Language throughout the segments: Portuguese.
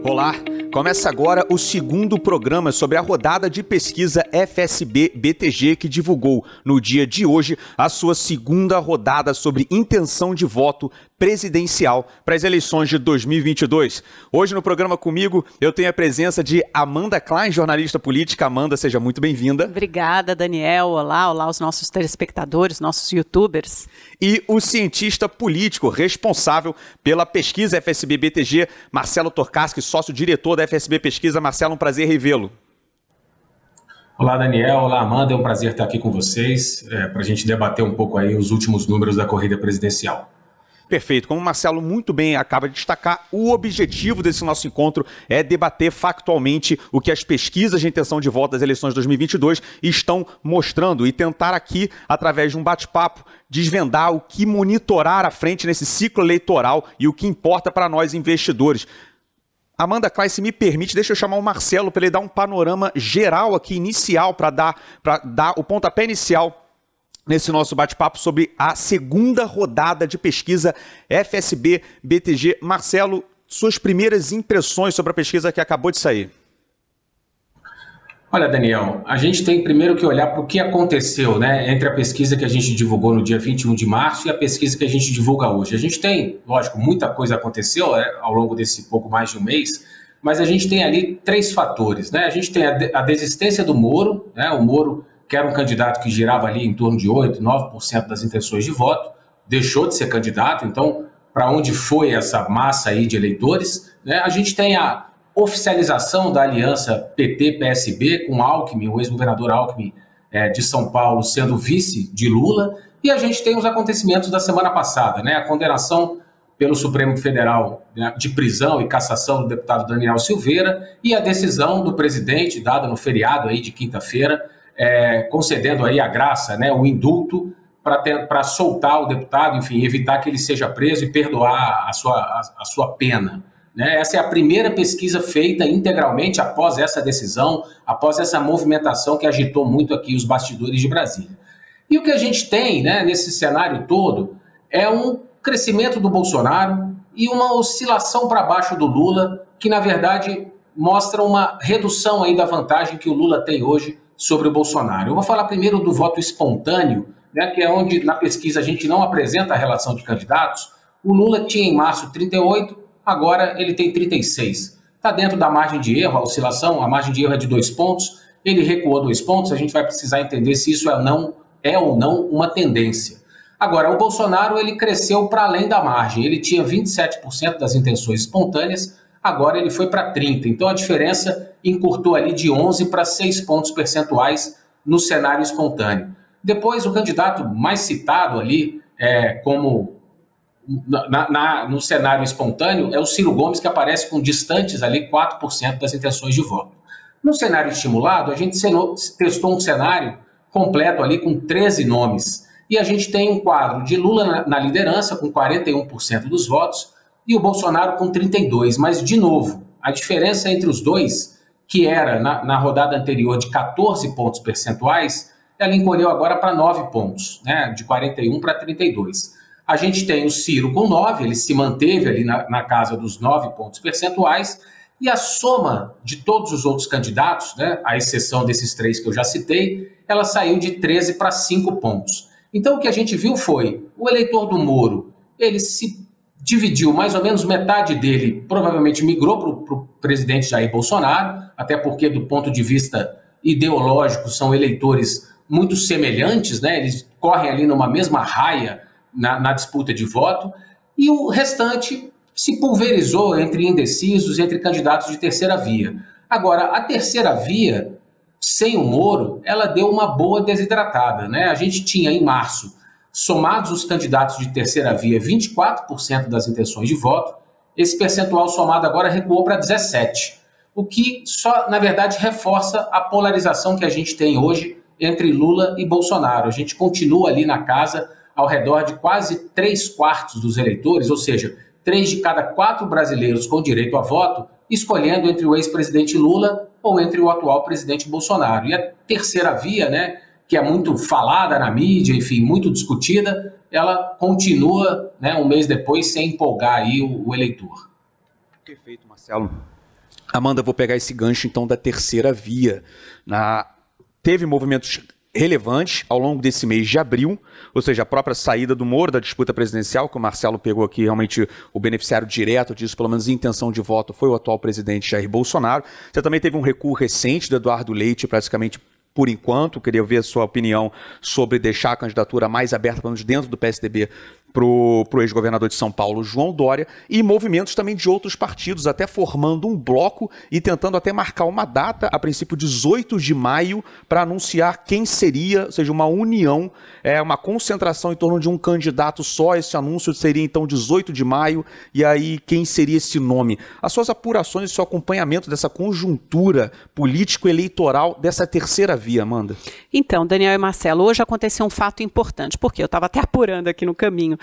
Olá, começa agora o segundo programa sobre a rodada de pesquisa FSB-BTG, que divulgou no dia de hoje a sua segunda rodada sobre intenção de voto presidencial para as eleições de 2022. Hoje no programa comigo eu tenho a presença de Amanda Klein, jornalista política. Amanda, seja muito bem-vinda. Obrigada, Daniel. Olá os nossos telespectadores, nossos youtubers. E o cientista político responsável pela pesquisa FSB-BTG, Marcelo Torkasky, sócio-diretor da FSB Pesquisa. Marcelo, um prazer revê-lo. Olá, Daniel. Olá, Amanda. É um prazer estar aqui com vocês para a gente debater um pouco aí os últimos números da corrida presidencial. Perfeito. Como o Marcelo muito bem acaba de destacar, o objetivo desse nosso encontro é debater factualmente o que as pesquisas de intenção de voto das eleições de 2022 estão mostrando e tentar aqui, através de um bate-papo, desvendar o que monitorar à frente nesse ciclo eleitoral e o que importa para nós investidores. Amanda Klein, se me permite, deixa eu chamar o Marcelo para ele dar um panorama geral aqui, inicial, para dar o pontapé inicial nesse nosso bate-papo sobre a segunda rodada de pesquisa FSB-BTG. Marcelo, suas primeiras impressões sobre a pesquisa que acabou de sair. Olha, Daniel, a gente tem primeiro que olhar para o que aconteceu, né, entre a pesquisa que a gente divulgou no dia 21 de março e a pesquisa que a gente divulga hoje. A gente tem, lógico, muita coisa aconteceu ao longo desse pouco mais de um mês, mas a gente tem ali três fatores, né? A gente tem a desistência do Moro, né? O Moro, que era um candidato que girava ali em torno de 8%, 9% das intenções de voto, deixou de ser candidato. Então, para onde foi essa massa aí de eleitores, né? A gente tem a oficialização da aliança PT-PSB com Alckmin, o ex-governador Alckmin de São Paulo, sendo vice de Lula, e a gente tem os acontecimentos da semana passada, né? A condenação pelo Supremo Federal, né, de prisão e cassação do deputado Daniel Silveira e a decisão do presidente, dada no feriado aí de quinta-feira, concedendo aí a graça, né, o indulto para soltar o deputado, enfim, evitar que ele seja preso e perdoar a sua pena. Né? Essa é a primeira pesquisa feita integralmente após essa decisão, após essa movimentação que agitou muito aqui os bastidores de Brasília. E o que a gente tem, né, nesse cenário todo é um crescimento do Bolsonaro e uma oscilação para baixo do Lula, que na verdade mostra uma redução aí da vantagem que o Lula tem hoje sobre o Bolsonaro. Eu vou falar primeiro do voto espontâneo, né, que é onde na pesquisa a gente não apresenta a relação de candidatos. O Lula tinha em março 38, agora ele tem 36. Está dentro da margem de erro, a oscilação, a margem de erro é de 2 pontos, ele recuou 2 pontos, a gente vai precisar entender se isso é ou não uma tendência. Agora, o Bolsonaro ele cresceu para além da margem, ele tinha 27% das intenções espontâneas, agora ele foi para 30%. Então a diferença encurtou ali de 11 para 6 pontos percentuais no cenário espontâneo. Depois, o candidato mais citado ali, no cenário espontâneo, é o Ciro Gomes, que aparece com distantes ali 4% das intenções de voto. No cenário estimulado, a gente testou um cenário completo ali com 13 nomes. E a gente tem um quadro de Lula na liderança, com 41% dos votos, e o Bolsonaro com 32%. Mas, de novo, a diferença entre os dois, que era na rodada anterior de 14 pontos percentuais, ela encolheu agora para 9 pontos, né, de 41 para 32. A gente tem o Ciro com 9, ele se manteve ali na casa dos 9 pontos percentuais, e a soma de todos os outros candidatos, né, à exceção desses 3 que eu já citei, ela saiu de 13 para 5 pontos. Então o que a gente viu foi o eleitor do Moro, ele se dividiu, mais ou menos metade dele provavelmente migrou para o presidente Jair Bolsonaro, até porque do ponto de vista ideológico são eleitores muito semelhantes, né? Eles correm ali numa mesma raia na disputa de voto, e o restante se pulverizou entre indecisos, entre candidatos de terceira via. Agora, a terceira via, sem o Moro, ela deu uma boa desidratada, né? A gente tinha em março, somados os candidatos de terceira via, 24% das intenções de voto. Esse percentual somado agora recuou para 17%, o que só, na verdade, reforça a polarização que a gente tem hoje entre Lula e Bolsonaro. A gente continua ali na casa ao redor de quase 3/4 dos eleitores, ou seja, 3 de cada 4 brasileiros com direito a voto, escolhendo entre o ex-presidente Lula ou entre o atual presidente Bolsonaro. E a terceira via, né, que é muito falada na mídia, enfim, muito discutida, ela continua, né, um mês depois sem empolgar aí o eleitor. Perfeito, Marcelo. Amanda, vou pegar esse gancho então da terceira via. Teve movimentos relevantes ao longo desse mês de abril, ou seja, a própria saída do Moro da disputa presidencial, que o Marcelo pegou aqui, realmente o beneficiário direto disso, pelo menos em intenção de voto, foi o atual presidente Jair Bolsonaro. Você também teve um recuo recente do Eduardo Leite, praticamente por enquanto. Queria ver a sua opinião sobre deixar a candidatura mais aberta, pelo menos dentro do PSDB, para o ex-governador de São Paulo, João Dória, e movimentos também de outros partidos, até formando um bloco e tentando até marcar uma data, a princípio 18 de maio, para anunciar quem seria, ou seja, uma união, uma concentração em torno de um candidato só. Esse anúncio seria então 18 de maio, e aí quem seria esse nome? As suas apurações e seu acompanhamento dessa conjuntura político-eleitoral dessa terceira via, Amanda? Então, Daniel e Marcelo, hoje aconteceu um fato importante, porque eu estava até apurando aqui no caminho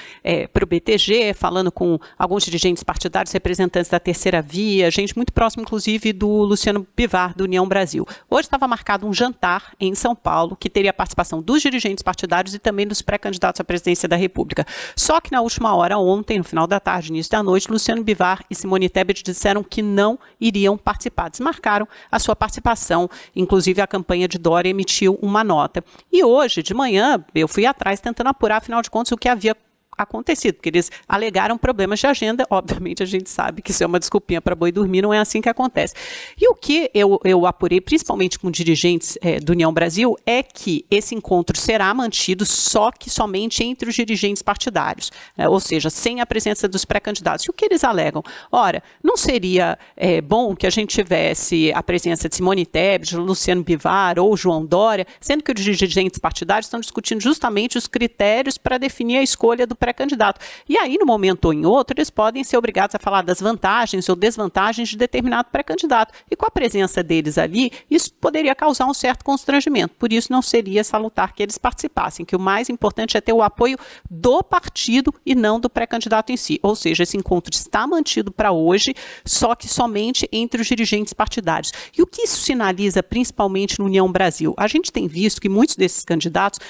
para o BTG, falando com alguns dirigentes partidários, representantes da terceira via, gente muito próxima, inclusive, do Luciano Bivar, do União Brasil. Hoje estava marcado um jantar em São Paulo, que teria a participação dos dirigentes partidários e também dos pré-candidatos à presidência da República. Só que na última hora, ontem, no final da tarde, início da noite, Luciano Bivar e Simone Tebet disseram que não iriam participar. Desmarcaram a sua participação, inclusive a campanha de Dória emitiu uma nota. E hoje, de manhã, eu fui atrás tentando apurar, afinal de contas, o que havia acontecido, porque eles alegaram problemas de agenda. Obviamente a gente sabe que isso é uma desculpinha para boi dormir, não é assim que acontece. E o que eu apurei, principalmente com dirigentes do União Brasil, é que esse encontro será mantido só que somente entre os dirigentes partidários, ou seja, sem a presença dos pré-candidatos. E o que eles alegam? Ora, não seria bom que a gente tivesse a presença de Simone Tebet, Luciano Bivar ou João Dória, sendo que os dirigentes partidários estão discutindo justamente os critérios para definir a escolha do pré-candidato. E aí, no momento ou em outro, eles podem ser obrigados a falar das vantagens ou desvantagens de determinado pré-candidato. E com a presença deles ali, isso poderia causar um certo constrangimento. Por isso, não seria salutar que eles participassem, que o mais importante é ter o apoio do partido e não do pré-candidato em si. Ou seja, esse encontro está mantido para hoje, só que somente entre os dirigentes partidários. E o que isso sinaliza, principalmente no União Brasil? A gente tem visto que muitos desses candidatos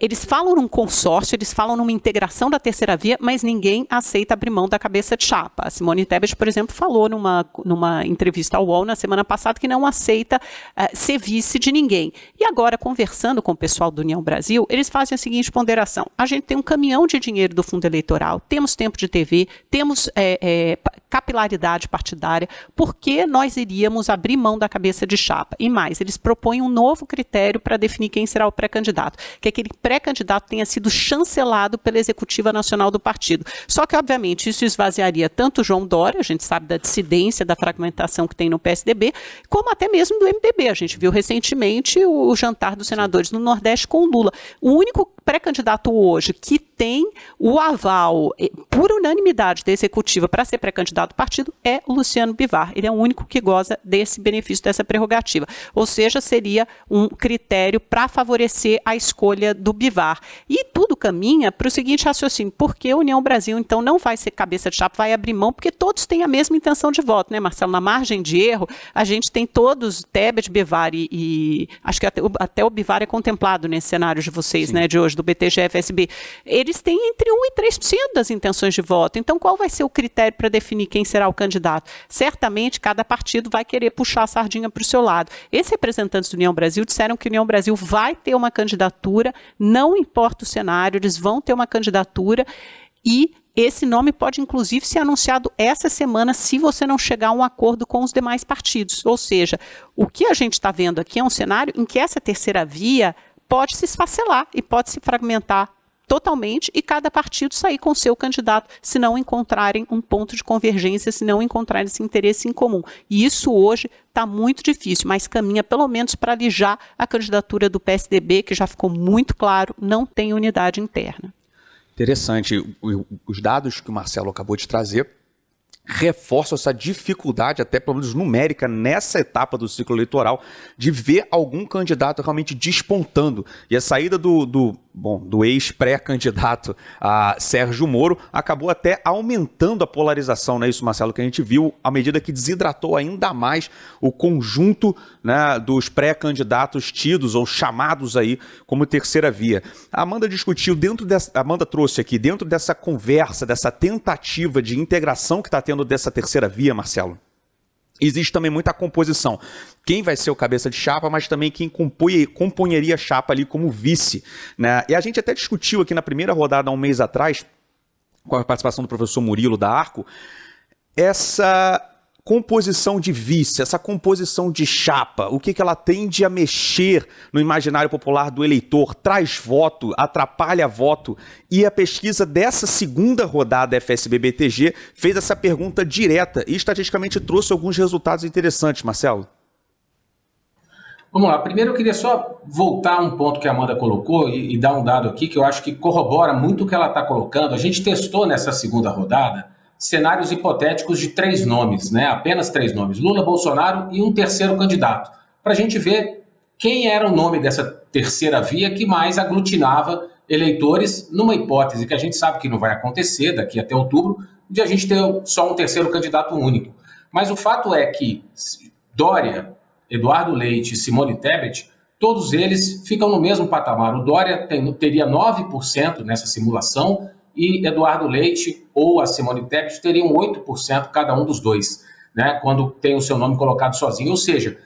eles falam num consórcio, eles falam numa integração da terceira via, mas ninguém aceita abrir mão da cabeça de chapa. A Simone Tebet, por exemplo, falou numa entrevista ao UOL na semana passada que não aceita ser vice de ninguém. E agora, conversando com o pessoal do União Brasil, eles fazem a seguinte ponderação: a gente tem um caminhão de dinheiro do fundo eleitoral, temos tempo de TV, temos capilaridade partidária, por que nós iríamos abrir mão da cabeça de chapa? E mais, eles propõem um novo critério para definir quem será o pré-candidato, que é aquele pré-candidato tenha sido chancelado pela executiva nacional do partido. Só que, obviamente, isso esvaziaria tanto o João Dória, a gente sabe da dissidência, da fragmentação que tem no PSDB, como até mesmo do MDB. A gente viu recentemente o jantar dos senadores no Nordeste com o Lula. O único pré-candidato hoje que tem o aval por unanimidade da executiva para ser pré-candidato do partido é o Luciano Bivar. Ele é o único que goza desse benefício, dessa prerrogativa. Ou seja, seria um critério para favorecer a escolha do Bivar. E tudo caminha para o seguinte raciocínio: porque a União Brasil, então, não vai ser cabeça de chapa, vai abrir mão, porque todos têm a mesma intenção de voto, né, Marcelo? Na margem de erro, a gente tem todos, Tebet, Bivar e acho que até o Bivar é contemplado nesse cenário de vocês, né, de hoje, do BTG-FSB. Eles têm entre 1% e 3% das intenções de voto. Então, qual vai ser o critério para definir quem será o candidato? Certamente, cada partido vai querer puxar a sardinha para o seu lado. Esses representantes do União Brasil disseram que a União Brasil vai ter uma candidatura, não importa o cenário, eles vão ter uma candidatura e esse nome pode, inclusive, ser anunciado essa semana se você não chegar a um acordo com os demais partidos. Ou seja, o que a gente está vendo aqui é um cenário em que essa terceira via pode se esfacelar e pode se fragmentar totalmente e cada partido sair com seu candidato se não encontrarem um ponto de convergência, se não encontrarem esse interesse em comum. E isso hoje está muito difícil, mas caminha pelo menos para alijar a candidatura do PSDB, que já ficou muito claro, não tem unidade interna. Interessante. Os dados que o Marcelo acabou de trazer reforçam essa dificuldade, até pelo menos numérica, nessa etapa do ciclo eleitoral, de ver algum candidato realmente despontando. E a saída do ex-pré-candidato a Sérgio Moro acabou até aumentando a polarização, não é isso, Marcelo, que a gente viu, à medida que desidratou ainda mais o conjunto, né, dos pré-candidatos tidos ou chamados aí como terceira via. A Amanda trouxe aqui, dentro dessa conversa, dessa tentativa de integração que está tendo dessa terceira via, Marcelo, existe também muita composição. Quem vai ser o cabeça de chapa, mas também quem compunharia a chapa ali como vice, né? E a gente até discutiu aqui na primeira rodada, há um mês atrás, com a participação do professor Murilo da Arco, essa composição de vice, essa composição de chapa, o que ela tende a mexer no imaginário popular do eleitor, traz voto, atrapalha voto, e a pesquisa dessa segunda rodada FSB-BTG fez essa pergunta direta e estatisticamente trouxe alguns resultados interessantes, Marcelo. Vamos lá, primeiro eu queria só voltar a um ponto que a Amanda colocou e dar um dado aqui que eu acho que corrobora muito o que ela está colocando. A gente testou nessa segunda rodada cenários hipotéticos de 3 nomes, né? Apenas 3 nomes, Lula, Bolsonaro e um terceiro candidato, para a gente ver quem era o nome dessa terceira via que mais aglutinava eleitores, numa hipótese que a gente sabe que não vai acontecer daqui até outubro, de a gente ter só um terceiro candidato único. Mas o fato é que Dória, Eduardo Leite e Simone Tebet, todos eles ficam no mesmo patamar. O Dória teria 9% nessa simulação, e Eduardo Leite ou a Simone Tebet teriam 8% cada um dos dois, né, quando tem o seu nome colocado sozinho. Ou seja,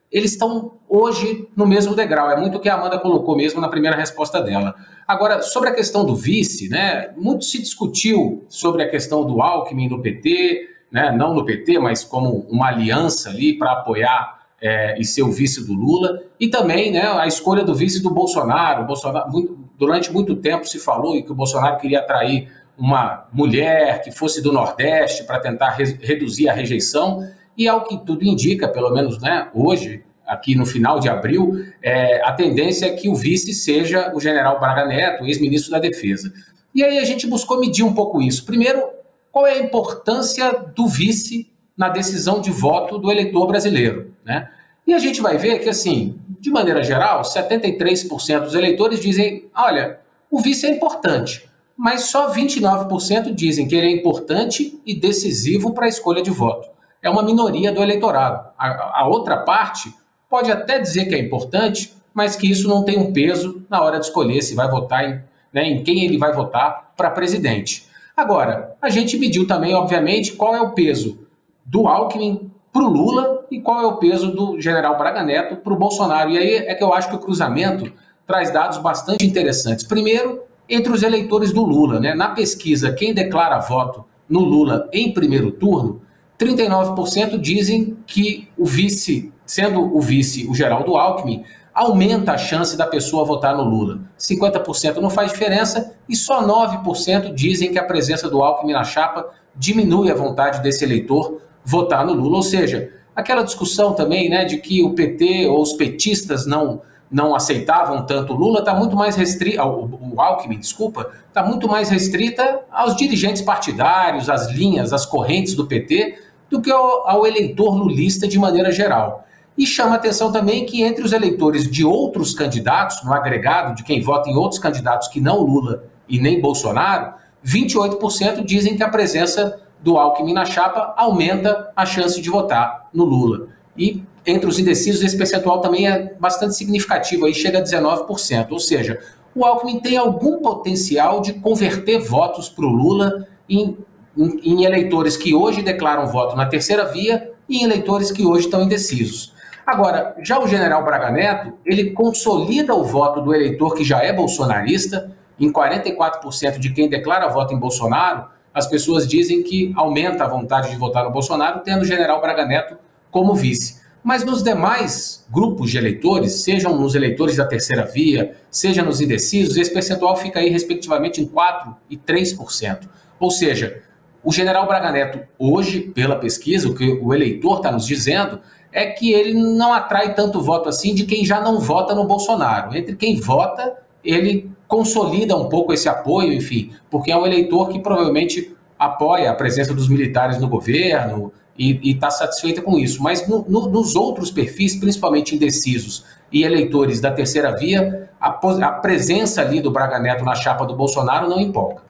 eles estão hoje no mesmo degrau. É muito o que a Amanda colocou mesmo na primeira resposta dela. Agora, sobre a questão do vice, né, muito se discutiu sobre a questão do Alckmin no PT, né, não no PT, mas como uma aliança ali para apoiar e ser o vice do Lula, e também, né, a escolha do vice do Bolsonaro. Durante muito tempo se falou que o Bolsonaro queria atrair uma mulher que fosse do Nordeste para tentar reduzir a rejeição, e ao que tudo indica, pelo menos, né, hoje, aqui no final de abril, a tendência é que o vice seja o general Braga Neto, ex-ministro da Defesa. E aí a gente buscou medir um pouco isso. Primeiro, qual é a importância do vice na decisão de voto do eleitor brasileiro, né? E a gente vai ver que, assim, de maneira geral, 73% dos eleitores dizem, olha, o vice é importante, mas só 29% dizem que ele é importante e decisivo para a escolha de voto. É uma minoria do eleitorado. A outra parte pode até dizer que é importante, mas que isso não tem um peso na hora de escolher se vai votar em quem ele vai votar para presidente. Agora, a gente mediu também, obviamente, qual é o peso do Alckmin para o Lula e qual é o peso do general Braga Neto para o Bolsonaro. E aí é que eu acho que o cruzamento traz dados bastante interessantes. Primeiro, entre os eleitores do Lula, né? Na pesquisa, quem declara voto no Lula em primeiro turno, 39% dizem que o vice, sendo o vice o Geraldo Alckmin, aumenta a chance da pessoa votar no Lula. 50% não faz diferença e só 9% dizem que a presença do Alckmin na chapa diminui a vontade desse eleitor votar no Lula. Ou seja, aquela discussão também, né, de que o PT ou os petistas não aceitavam tanto o Lula, está muito mais restrita, o Alckmin, desculpa, está muito mais restrita aos dirigentes partidários, às linhas, às correntes do PT, do que ao eleitor lulista de maneira geral. E chama atenção também que entre os eleitores de outros candidatos, no agregado de quem vota em outros candidatos que não Lula e nem Bolsonaro, 28% dizem que a presença do Alckmin na chapa aumenta a chance de votar no Lula. E entre os indecisos esse percentual também é bastante significativo, aí chega a 19%. Ou seja, o Alckmin tem algum potencial de converter votos para o Lula em eleitores que hoje declaram voto na terceira via e em eleitores que hoje estão indecisos. Agora, já o general Braga Neto, ele consolida o voto do eleitor que já é bolsonarista. Em 44% de quem declara voto em Bolsonaro, as pessoas dizem que aumenta a vontade de votar no Bolsonaro, tendo o general Braga Neto como vice. Mas nos demais grupos de eleitores, sejam nos eleitores da terceira via, seja nos indecisos, esse percentual fica aí respectivamente em 4% e 3%. Ou seja, o general Braga Neto hoje, pela pesquisa, o que o eleitor está nos dizendo, é que ele não atrai tanto voto assim de quem já não vota no Bolsonaro. Entre quem vota, ele consolida um pouco esse apoio, enfim, porque é um eleitor que provavelmente apoia a presença dos militares no governo e está satisfeita com isso. Mas nos outros perfis, principalmente indecisos e eleitores da terceira via, a presença ali do Braga Neto na chapa do Bolsonaro não empolga.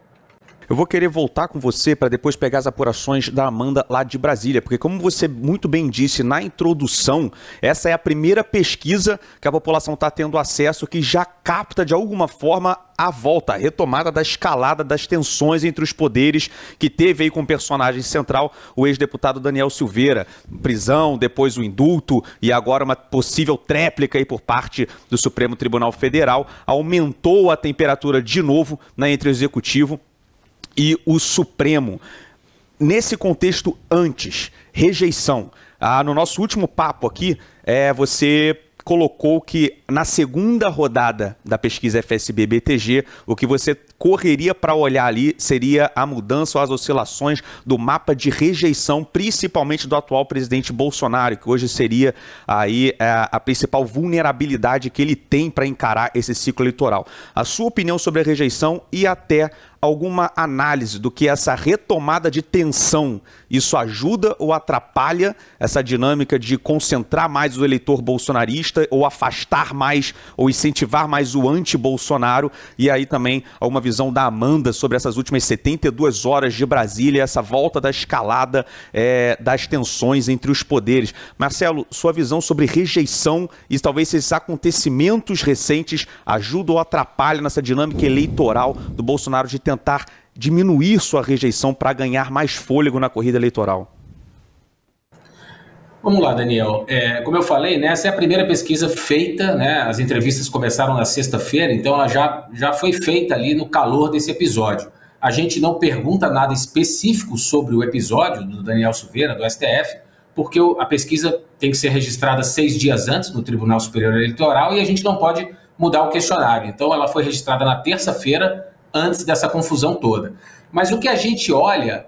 Eu vou querer voltar com você para depois pegar as apurações da Amanda lá de Brasília, porque como você muito bem disse na introdução, essa é a primeira pesquisa que a população está tendo acesso que já capta de alguma forma a volta, a retomada da escalada das tensões entre os poderes que teve aí com o personagem central, o ex-deputado Daniel Silveira, prisão, depois o indulto e agora uma possível tréplica aí por parte do Supremo Tribunal Federal, aumentou a temperatura de novo entre o Executivo e o Supremo. Nesse contexto antes, rejeição. No nosso último papo aqui, você colocou que na segunda rodada da pesquisa FSB-BTG, o que você correria para olhar ali seria a mudança ou as oscilações do mapa de rejeição, principalmente do atual presidente Bolsonaro, que hoje seria aí a principal vulnerabilidade que ele tem para encarar esse ciclo eleitoral. A sua opinião sobre a rejeição e até alguma análise do que essa retomada de tensão, isso ajuda ou atrapalha essa dinâmica de concentrar mais o eleitor bolsonarista ou afastar mais ou incentivar mais o anti-Bolsonaro? E aí também alguma visão da Amanda sobre essas últimas 72 horas de Brasília, essa volta da escalada das tensões entre os poderes. Marcelo, sua visão sobre rejeição e talvez esses acontecimentos recentes ajudam ou atrapalham nessa dinâmica eleitoral do Bolsonaro de tentar diminuir sua rejeição para ganhar mais fôlego na corrida eleitoral? Vamos lá, Daniel. Como eu falei, né, essa é a primeira pesquisa feita, né, as entrevistas começaram na sexta-feira, então ela já foi feita ali no calor desse episódio. A gente não pergunta nada específico sobre o episódio do Daniel Silveira, do STF, porque a pesquisa tem que ser registrada 6 dias antes no Tribunal Superior Eleitoral e a gente não pode mudar o questionário. Então ela foi registrada na terça-feira, antes dessa confusão toda. Mas o que a gente olha,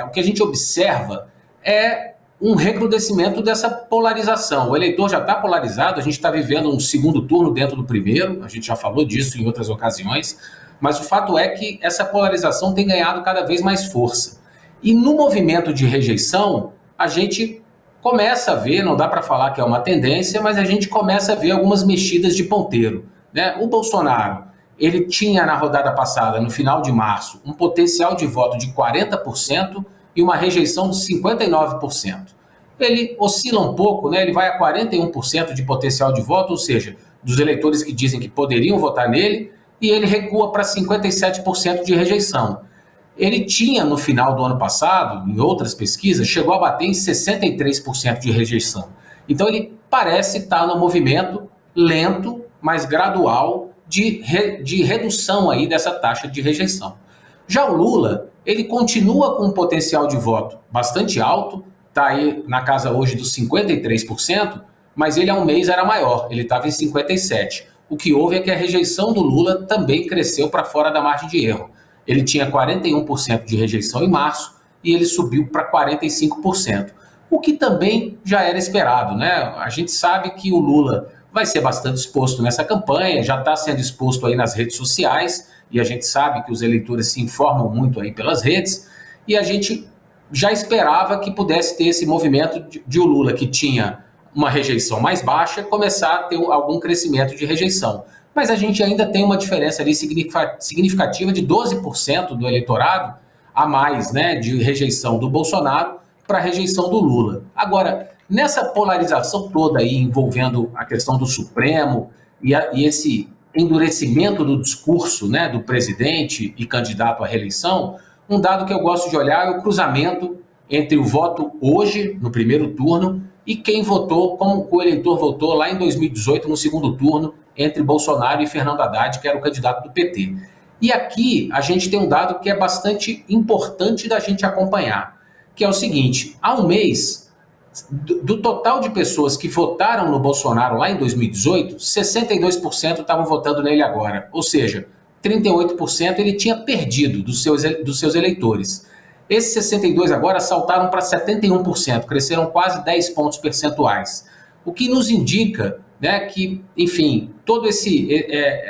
o que a gente observa é um recrudescimento dessa polarização. O eleitor já está polarizado, a gente está vivendo um segundo turno dentro do primeiro, a gente já falou disso em outras ocasiões, mas o fato é que essa polarização tem ganhado cada vez mais força. E no movimento de rejeição, a gente começa a ver, não dá para falar que é uma tendência, mas a gente começa a ver algumas mexidas de ponteiro, né? O Bolsonaro, ele tinha na rodada passada, no final de março, um potencial de voto de 40% e uma rejeição de 59%. Ele oscila um pouco, né? Ele vai a 41% de potencial de voto, ou seja, dos eleitores que dizem que poderiam votar nele, e ele recua para 57% de rejeição. Ele tinha, no final do ano passado, em outras pesquisas, chegou a bater em 63% de rejeição. Então ele parece estar no movimento lento, mas gradual, de redução aí dessa taxa de rejeição. Já o Lula, ele continua com um potencial de voto bastante alto, está aí na casa hoje dos 53%, mas ele há um mês era maior, ele estava em 57%. O que houve é que a rejeição do Lula também cresceu para fora da margem de erro. Ele tinha 41% de rejeição em março e ele subiu para 45%. O que também já era esperado, né? A gente sabe que o Lula vai ser bastante exposto nessa campanha, já está sendo exposto aí nas redes sociais, e a gente sabe que os eleitores se informam muito aí pelas redes, e a gente já esperava que pudesse ter esse movimento de o Lula, que tinha uma rejeição mais baixa, começar a ter algum crescimento de rejeição. Mas a gente ainda tem uma diferença ali significativa de 12% do eleitorado a mais, né, de rejeição do Bolsonaro para rejeição do Lula. Agora, nessa polarização toda aí envolvendo a questão do Supremo e esse endurecimento do discurso, né, do presidente e candidato à reeleição, um dado que eu gosto de olhar é o cruzamento entre o voto hoje, no primeiro turno, e quem votou, como o eleitor votou lá em 2018, no segundo turno, entre Bolsonaro e Fernando Haddad, que era o candidato do PT. E aqui a gente tem um dado que é bastante importante da gente acompanhar, que é o seguinte: há um mês, do total de pessoas que votaram no Bolsonaro lá em 2018, 62% estavam votando nele agora. Ou seja, 38% ele tinha perdido dos seus eleitores. Esses 62% agora saltaram para 71%, cresceram quase 10 pontos percentuais. O que nos indica, né, que, enfim, toda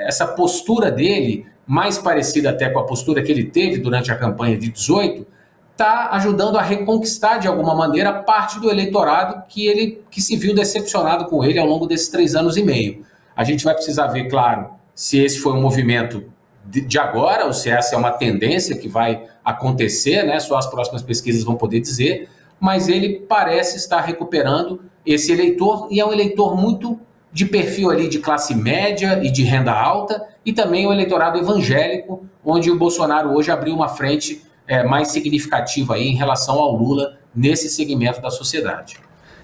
essa postura dele, mais parecida até com a postura que ele teve durante a campanha de 18, está ajudando a reconquistar de alguma maneira parte do eleitorado que se viu decepcionado com ele ao longo desses 3 anos e meio. A gente vai precisar ver, claro, se esse foi um movimento de agora, ou se essa é uma tendência que vai acontecer, né? Só as próximas pesquisas vão poder dizer, mas ele parece estar recuperando esse eleitor, e é um eleitor muito de perfil ali de classe média e de renda alta, e também o eleitorado evangélico, onde o Bolsonaro hoje abriu uma frente mais significativa aí em relação ao Lula nesse segmento da sociedade.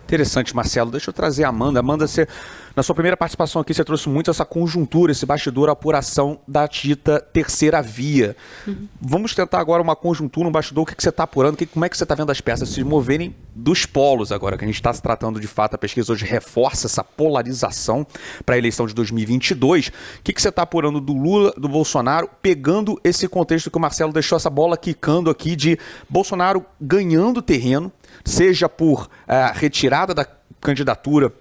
Interessante, Marcelo. Deixa eu trazer a Amanda. Amanda, você, na sua primeira participação aqui, você trouxe muito essa conjuntura, esse bastidor, a apuração da dita terceira via. Vamos tentar agora uma conjuntura, um bastidor, o que você está apurando, como é que você está vendo as peças se moverem dos polos agora, que a gente está se tratando de fato, a pesquisa hoje reforça essa polarização para a eleição de 2022. O que você está apurando do Lula, do Bolsonaro, pegando esse contexto que o Marcelo deixou essa bola quicando aqui de Bolsonaro ganhando terreno, seja por retirada da candidatura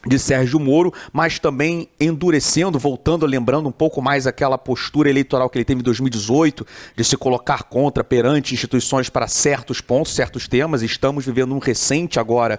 de Sérgio Moro, mas também endurecendo, voltando, lembrando um pouco mais aquela postura eleitoral que ele teve em 2018, de se colocar contra perante instituições para certos pontos, certos temas. Estamos vivendo um recente agora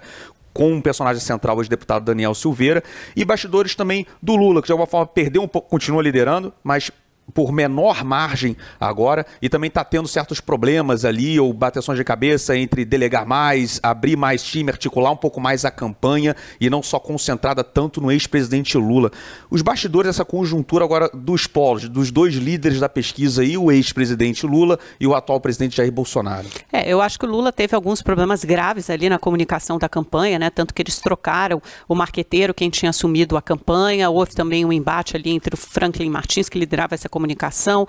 com um personagem central, o deputado Daniel Silveira, e bastidores também do Lula, que de alguma forma perdeu um pouco, continua liderando, mas por menor margem agora, e também está tendo certos problemas ali, ou bateções de cabeça entre delegar mais, abrir mais time, articular um pouco mais a campanha, e não só concentrada tanto no ex-presidente Lula. Os bastidores, essa conjuntura agora dos polos, dos dois líderes da pesquisa aí, o ex-presidente Lula e o atual presidente Jair Bolsonaro. Eu acho que o Lula teve alguns problemas graves ali na comunicação da campanha, né? Tanto que eles trocaram o marqueteiro, quem tinha assumido a campanha, houve também um embate ali entre o Franklin Martins, que liderava essa comunicação,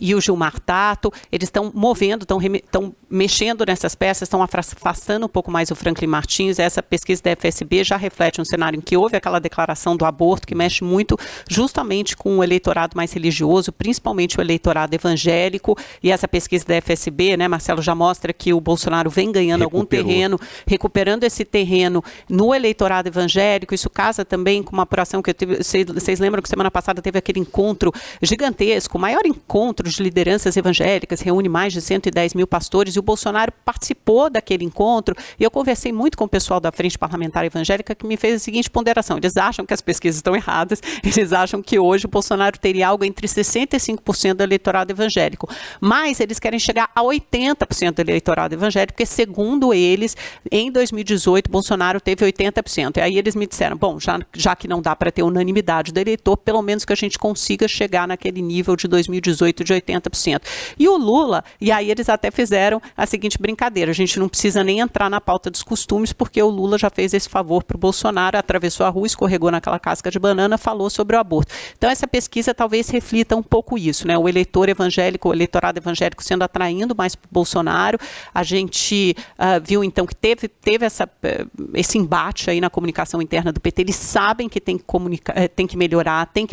e o Gilmar Tato. Eles estão movendo, estão mexendo nessas peças, estão afastando um pouco mais o Franklin Martins. Essa pesquisa da FSB já reflete um cenário em que houve aquela declaração do aborto, que mexe muito justamente com o eleitorado mais religioso, principalmente o eleitorado evangélico, e essa pesquisa da FSB, né, Marcelo, já mostra que o Bolsonaro vem ganhando algum terreno, recuperando esse terreno no eleitorado evangélico. Isso casa também com uma apuração que eu tive. Vocês lembram que semana passada teve aquele encontro gigantesco, o maior encontro de lideranças evangélicas, reúne mais de 110 mil pastores, e o Bolsonaro participou daquele encontro, e eu conversei muito com o pessoal da Frente Parlamentar Evangélica, que me fez a seguinte ponderação: eles acham que as pesquisas estão erradas, eles acham que hoje o Bolsonaro teria algo entre 65% do eleitorado evangélico, mas eles querem chegar a 80% do eleitorado evangélico, porque segundo eles, em 2018, Bolsonaro teve 80%, e aí eles me disseram, bom, já que não dá para ter unanimidade do eleitor, pelo menos que a gente consiga chegar naquele nível de 2018 de 80%. E o Lula, e aí eles até fizeram a seguinte brincadeira: a gente não precisa nem entrar na pauta dos costumes, porque o Lula já fez esse favor para o Bolsonaro, atravessou a rua, escorregou naquela casca de banana, falou sobre o aborto. Então essa pesquisa talvez reflita um pouco isso, né? O eleitor evangélico, o eleitorado evangélico sendo atraindo mais para o Bolsonaro. A gente viu então que teve esse embate aí na comunicação interna do PT. Eles sabem que tem que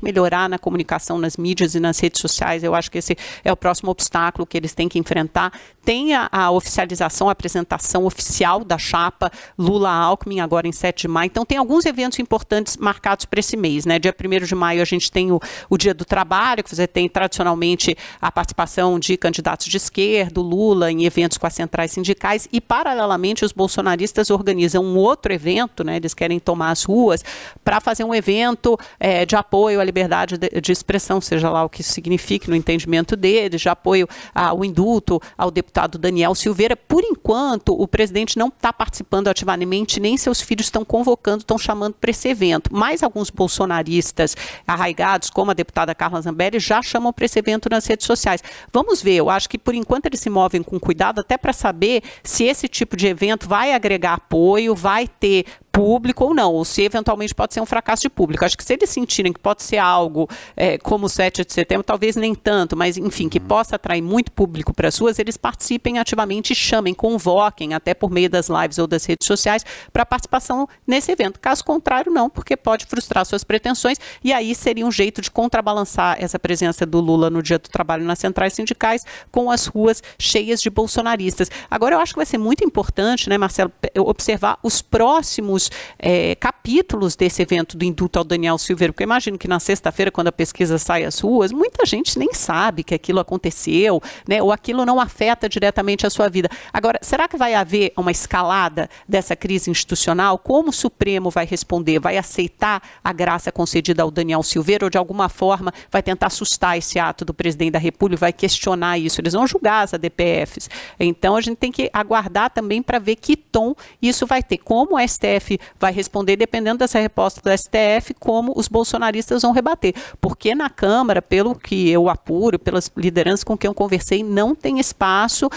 melhorar na comunicação nas mídias e nas redes sociais. Eu acho que esse é o próximo obstáculo que eles têm que enfrentar. Tem a oficialização, a apresentação oficial da chapa Lula-Alckmin agora em 7 de maio. Então tem alguns eventos importantes marcados para esse mês, né? Dia 1º de maio a gente tem o Dia do Trabalho, que você tem tradicionalmente a participação de candidatos de esquerda, Lula, em eventos com as centrais sindicais, e paralelamente os bolsonaristas organizam um outro evento, né? Eles querem tomar as ruas para fazer um evento de apoio à liberdade de expressão, seja lá o que isso signifique no entendimento deles, de apoio ao indulto ao deputado Daniel Silveira. Por enquanto, o presidente não está participando ativamente, nem seus filhos estão convocando, estão chamando para esse evento. Mas alguns bolsonaristas arraigados, como a deputada Carla Zambelli, já chamam para esse evento nas redes sociais. Vamos ver, eu acho que por enquanto eles se movem com cuidado, até para saber se esse tipo de evento vai agregar apoio, vai ter público ou não, ou se eventualmente pode ser um fracasso de público. Acho que se eles sentirem que pode ser algo como o 7 de setembro, talvez nem tanto, mas enfim, que possa atrair muito público para as ruas, eles participem ativamente, chamem, convoquem, até por meio das lives ou das redes sociais, para participação nesse evento. Caso contrário, não, porque pode frustrar suas pretensões, e aí seria um jeito de contrabalançar essa presença do Lula no Dia do Trabalho nas centrais sindicais com as ruas cheias de bolsonaristas. Agora, eu acho que vai ser muito importante, né, Marcelo, observar os próximos primeiros capítulos desse evento do indulto ao Daniel Silveira, porque eu imagino que na sexta-feira, quando a pesquisa sai às ruas, muita gente nem sabe que aquilo aconteceu, né, ou aquilo não afeta diretamente a sua vida. Agora, será que vai haver uma escalada dessa crise institucional? Como o Supremo vai responder? Vai aceitar a graça concedida ao Daniel Silveira ou, de alguma forma, vai tentar assustar esse ato do presidente da República, vai questionar isso? Eles vão julgar as ADPFs. Então, a gente tem que aguardar também para ver que tom isso vai ter. Como o STF vai responder, dependendo dessa resposta do STF, como os bolsonaristas vão rebater. Porque na Câmara, pelo que eu apuro, pelas lideranças com quem eu conversei, não tem espaço,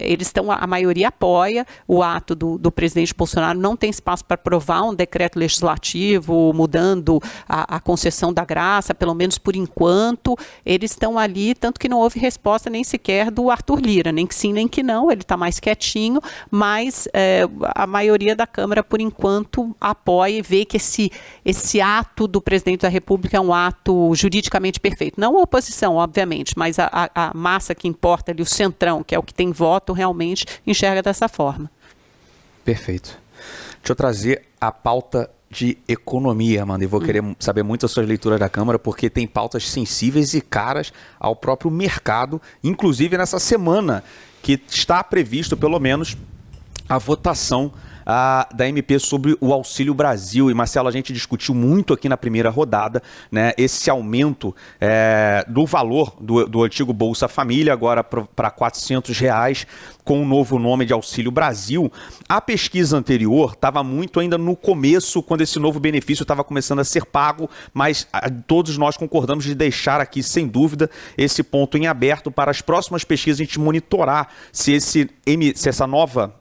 eles estão, a maioria apoia o ato do presidente Bolsonaro, não tem espaço para aprovar um decreto legislativo mudando a concessão da graça, pelo menos por enquanto. Eles estão ali, tanto que não houve resposta nem sequer do Arthur Lira, nem que sim, nem que não, ele está mais quietinho, mas a maioria da Câmara, por enquanto, apoia e vê que esse ato do presidente da República é um ato juridicamente perfeito. Não a oposição, obviamente, mas a massa que importa ali, o centrão, que é o que tem voto, realmente enxerga dessa forma. Perfeito. Deixa eu trazer a pauta de economia, Amanda, e vou querer saber muito as suas leituras da Câmara, porque tem pautas sensíveis e caras ao próprio mercado, inclusive nessa semana, que está previsto, pelo menos, a votação da MP sobre o Auxílio Brasil. E, Marcelo, a gente discutiu muito aqui na primeira rodada, né, esse aumento do valor do antigo Bolsa Família, agora para R$400, com o novo nome de Auxílio Brasil. A pesquisa anterior estava muito ainda no começo, quando esse novo benefício estava começando a ser pago, mas todos nós concordamos de deixar aqui, sem dúvida, esse ponto em aberto para as próximas pesquisas a gente monitorar se essa nova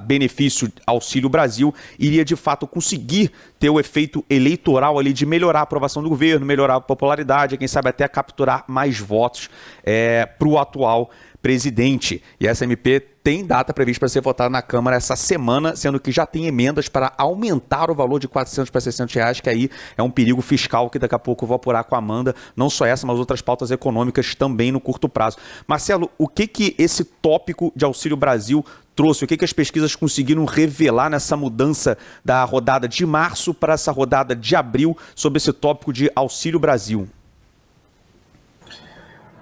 benefício Auxílio Brasil iria de fato conseguir ter o efeito eleitoral ali de melhorar a aprovação do governo, melhorar a popularidade, quem sabe até capturar mais votos para o atual presidente. E essa MP tem data prevista para ser votada na Câmara essa semana, sendo que já tem emendas para aumentar o valor de R$400 para R$600, que aí é um perigo fiscal que daqui a pouco eu vou apurar com a Amanda, não só essa, mas outras pautas econômicas também no curto prazo. Marcelo, o que esse tópico de Auxílio Brasil trouxe? O que as pesquisas conseguiram revelar nessa mudança da rodada de março para essa rodada de abril sobre esse tópico de Auxílio Brasil?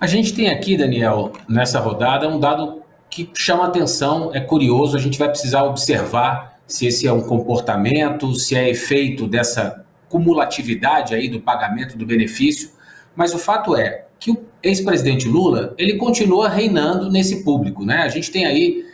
A gente tem aqui, Daniel, nessa rodada, um dado que chama atenção, é curioso, a gente vai precisar observar se esse é um comportamento, se é efeito dessa cumulatividade aí do pagamento do benefício, mas o fato é que o ex-presidente Lula, ele continua reinando nesse público, né? A gente tem aí,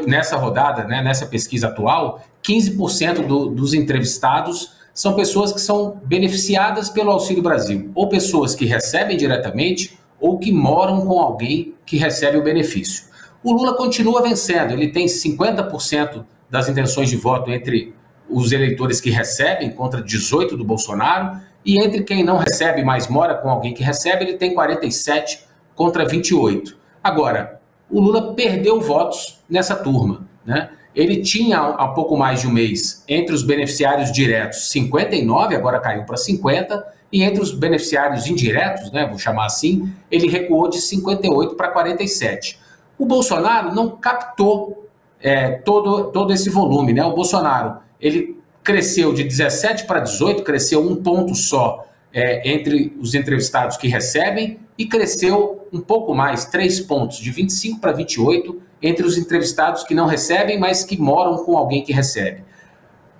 nessa rodada, né, nessa pesquisa atual, 15% dos entrevistados são pessoas que são beneficiadas pelo Auxílio Brasil, ou pessoas que recebem diretamente, ou que moram com alguém que recebe o benefício. O Lula continua vencendo, ele tem 50% das intenções de voto entre os eleitores que recebem, contra 18% do Bolsonaro, e entre quem não recebe, mas mora com alguém que recebe, ele tem 47% contra 28%. Agora, o Lula perdeu votos nessa turma, né? Ele tinha, há pouco mais de um mês, entre os beneficiários diretos, 59%, agora caiu para 50%, e entre os beneficiários indiretos, né, vou chamar assim, ele recuou de 58% para 47%. O Bolsonaro não captou todo esse volume, né? O Bolsonaro, ele cresceu de 17% para 18%, cresceu um ponto só entre os entrevistados que recebem, e cresceu um pouco mais, 3 pontos, de 25% para 28%, entre os entrevistados que não recebem, mas que moram com alguém que recebe.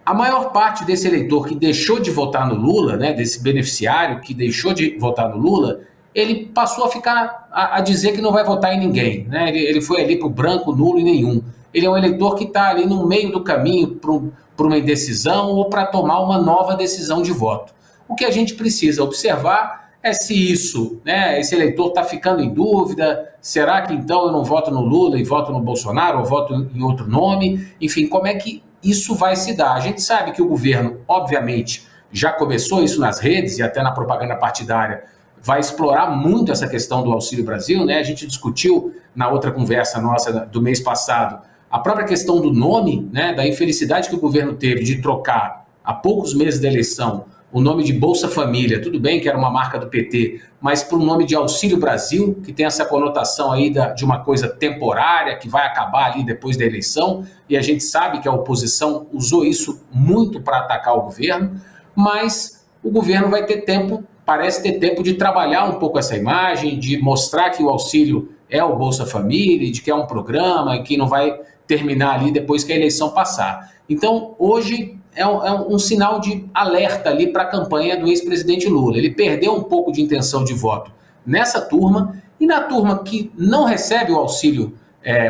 A maior parte desse eleitor que deixou de votar no Lula, né, desse beneficiário que deixou de votar no Lula, ele passou a ficar a dizer que não vai votar em ninguém, né? Ele foi ali para o branco, nulo e nenhum. Ele é um eleitor que está ali no meio do caminho para uma indecisão ou para tomar uma nova decisão de voto. O que a gente precisa observar é se isso, né, esse eleitor está ficando em dúvida, será que então eu não voto no Lula e voto no Bolsonaro, ou voto em outro nome? Enfim, como é que isso vai se dar? A gente sabe que o governo, obviamente, já começou isso nas redes e até na propaganda partidária, vai explorar muito essa questão do Auxílio Brasil, né? A gente discutiu na outra conversa nossa do mês passado a própria questão do nome, né, da infelicidade que o governo teve de trocar, há poucos meses da eleição, o nome de Bolsa Família, tudo bem que era uma marca do PT, mas por um nome de Auxílio Brasil, que tem essa conotação aí de uma coisa temporária, que vai acabar ali depois da eleição, e a gente sabe que a oposição usou isso muito para atacar o governo, mas o governo vai ter tempo, parece ter tempo de trabalhar um pouco essa imagem, de mostrar que o auxílio é o Bolsa Família, de que é um programa, que não vai terminar ali depois que a eleição passar. Então, hoje é um sinal de alerta ali para a campanha do ex-presidente Lula. Ele perdeu um pouco de intenção de voto nessa turma, e na turma que não recebe o Auxílio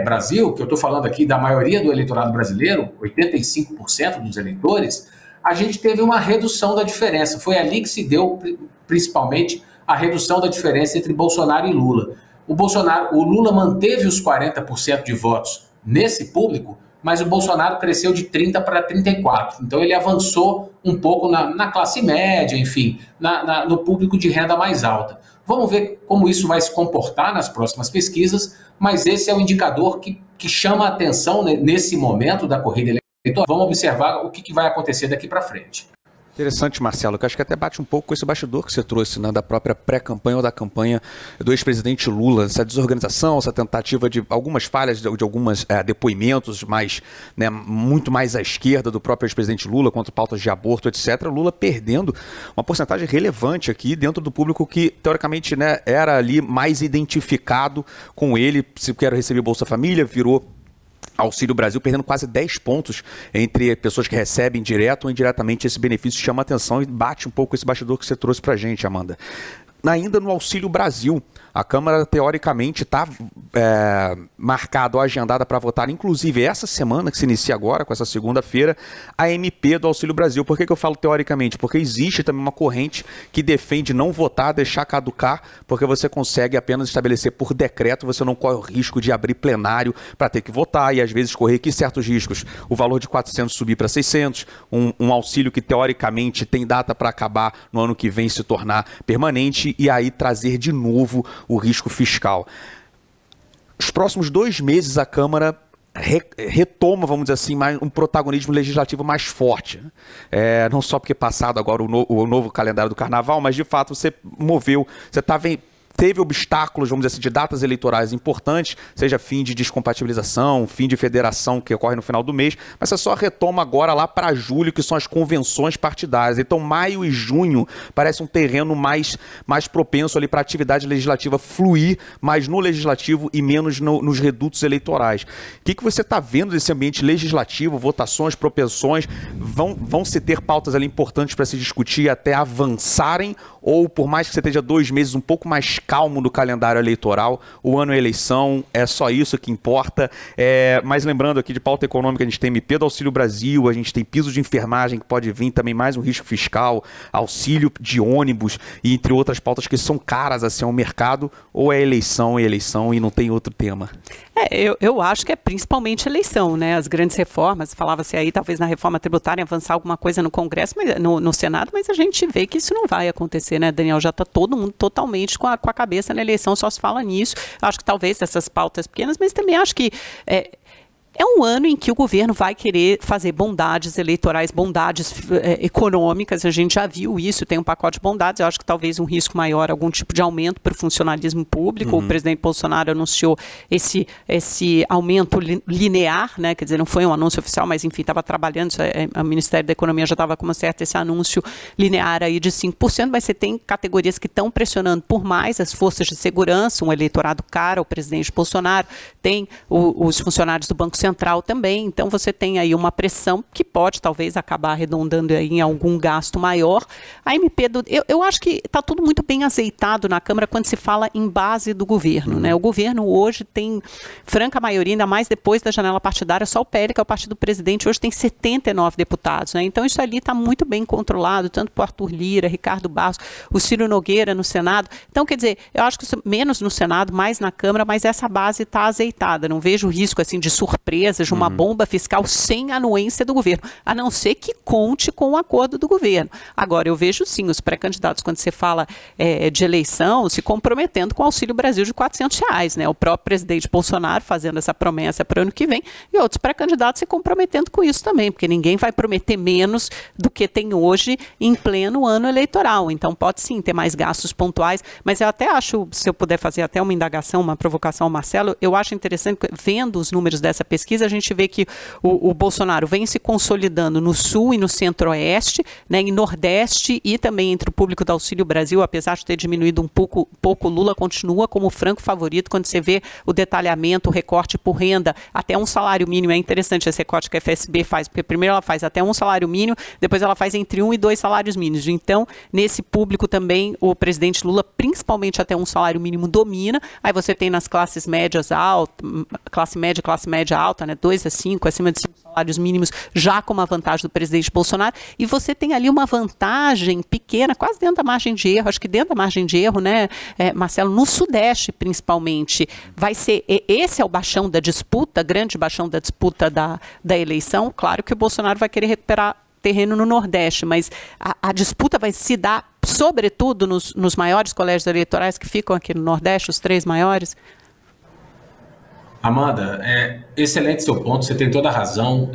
Brasil, que eu estou falando aqui da maioria do eleitorado brasileiro, 85% dos eleitores, a gente teve uma redução da diferença. Foi ali que se deu, principalmente, a redução da diferença entre Bolsonaro e Lula. O Lula manteve os 40% de votos nesse público, mas o Bolsonaro cresceu de 30 para 34. Então ele avançou um pouco na classe média, enfim, no público de renda mais alta. Vamos ver como isso vai se comportar nas próximas pesquisas, mas esse é o indicador que chama a atenção nesse momento da corrida eleitoral. Vamos observar o que vai acontecer daqui para frente. Interessante, Marcelo, que acho que até bate um pouco com esse bastidor que você trouxe, né, da própria pré-campanha ou da campanha do ex-presidente Lula, essa desorganização, essa tentativa de algumas falhas de alguns depoimentos mais, né, muito mais à esquerda do próprio ex-presidente Lula, contra pautas de aborto, etc. Lula perdendo uma porcentagem relevante aqui dentro do público que, teoricamente, né, era ali mais identificado com ele, se quer receber Bolsa Família, virou Auxílio Brasil, perdendo quase 10 pontos entre pessoas que recebem direto ou indiretamente esse benefício. Chama atenção e bate um pouco esse bastidor que você trouxe pra gente, Amanda. Ainda no Auxílio Brasil, a Câmara, teoricamente, está marcada ou agendada para votar, inclusive essa semana, que se inicia agora, com essa segunda-feira, a MP do Auxílio Brasil. Por que eu falo teoricamente? Porque existe também uma corrente que defende não votar, deixar caducar, porque você consegue apenas estabelecer por decreto, você não corre o risco de abrir plenário para ter que votar e, às vezes, correr aqui certos riscos. O valor de 400 subir para 600, um auxílio que, teoricamente, tem data para acabar no ano que vem se tornar permanente, e aí trazer de novo o risco fiscal. Os próximos 2 meses a Câmara retoma, vamos dizer assim, um protagonismo legislativo mais forte. Não só porque passado agora o novo calendário do Carnaval, mas de fato você teve obstáculos, vamos dizer assim, de datas eleitorais importantes, seja fim de descompatibilização, fim de federação que ocorre no final do mês, mas você só retoma agora lá para julho, que são as convenções partidárias. Então maio e junho parece um terreno mais propenso ali para a atividade legislativa fluir, mais no legislativo e menos nos redutos eleitorais. O que você está vendo desse ambiente legislativo, votações, propensões, vão se ter pautas ali importantes para se discutir até avançarem, ou por mais que você esteja 2 meses um pouco mais calmo do calendário eleitoral, o ano é eleição, é só isso que importa. Mas lembrando aqui de pauta econômica, a gente tem MP do Auxílio Brasil, a gente tem piso de enfermagem que pode vir também mais um risco fiscal, auxílio de ônibus e entre outras pautas que são caras assim ao mercado, ou é eleição e não tem outro tema? Eu acho que é principalmente eleição, né? As grandes reformas, falava-se aí talvez na reforma tributária avançar alguma coisa no Congresso, no Senado, mas a gente vê que isso não vai acontecer, né, Daniel? Já está todo mundo totalmente com a cabeça na eleição, só se fala nisso. Acho que talvez essas pautas pequenas, mas também acho que é um ano em que o governo vai querer fazer bondades eleitorais, bondades econômicas, a gente já viu isso, tem um pacote de bondades, eu acho que talvez um risco maior, algum tipo de aumento para o funcionalismo público. O presidente Bolsonaro anunciou esse aumento linear, né? Quer dizer, não foi um anúncio oficial, mas enfim, estava trabalhando, o Ministério da Economia já estava com esse anúncio linear aí de 5%, mas você tem categorias que estão pressionando por mais, as forças de segurança, um eleitorado caro ao presidente Bolsonaro, tem os funcionários do Banco Central também, então você tem aí uma pressão que pode talvez acabar arredondando aí em algum gasto maior. A MP, eu acho que está tudo muito bem azeitado na Câmara quando se fala em base do governo, né? O governo hoje tem franca maioria, ainda mais depois da janela partidária, só o PL, que é o partido do presidente, hoje tem 79 deputados, né? Então isso ali está muito bem controlado, tanto por Arthur Lira, Ricardo Barros, o Ciro Nogueira no Senado. Então, quer dizer, eu acho que isso, menos no Senado, mais na Câmara, mas essa base está azeitada, não vejo risco assim de surpresa surpresas de uma bomba fiscal sem anuência do governo, a não ser que conte com o acordo do governo. Agora, eu vejo sim os pré-candidatos, quando você fala de eleição, se comprometendo com o Auxílio Brasil de R$400, né? O próprio presidente Bolsonaro fazendo essa promessa para o ano que vem e outros pré-candidatos se comprometendo com isso também, porque ninguém vai prometer menos do que tem hoje em pleno ano eleitoral. Então, pode sim ter mais gastos pontuais, mas eu até acho, se eu puder fazer até uma indagação, uma provocação ao Marcelo, eu acho interessante, vendo os números dessa pesquisa, a gente vê que o Bolsonaro vem se consolidando no Sul e no Centro-Oeste, né, em Nordeste e também entre o público do Auxílio Brasil, apesar de ter diminuído um pouco, Lula continua como franco favorito quando você vê o detalhamento, o recorte por renda, até um salário mínimo. É interessante esse recorte que a FSB faz, porque primeiro ela faz até um salário mínimo, depois ela faz entre 1 e 2 salários mínimos. Então, nesse público também, o presidente Lula, principalmente até um salário mínimo, domina. Aí você tem nas classes médias altas, classe média alta, né, 2 a 5, acima de 5 salários mínimos, já com uma vantagem do presidente Bolsonaro, e você tem ali uma vantagem pequena, quase dentro da margem de erro, acho que dentro da margem de erro, né, Marcelo, no Sudeste principalmente, vai ser, esse é o baixão da disputa, grande baixão da disputa da eleição. Claro que o Bolsonaro vai querer recuperar terreno no Nordeste, mas a disputa vai se dar sobretudo nos maiores colégios eleitorais que ficam aqui no Nordeste, os 3 maiores. Amanda, excelente seu ponto, você tem toda a razão.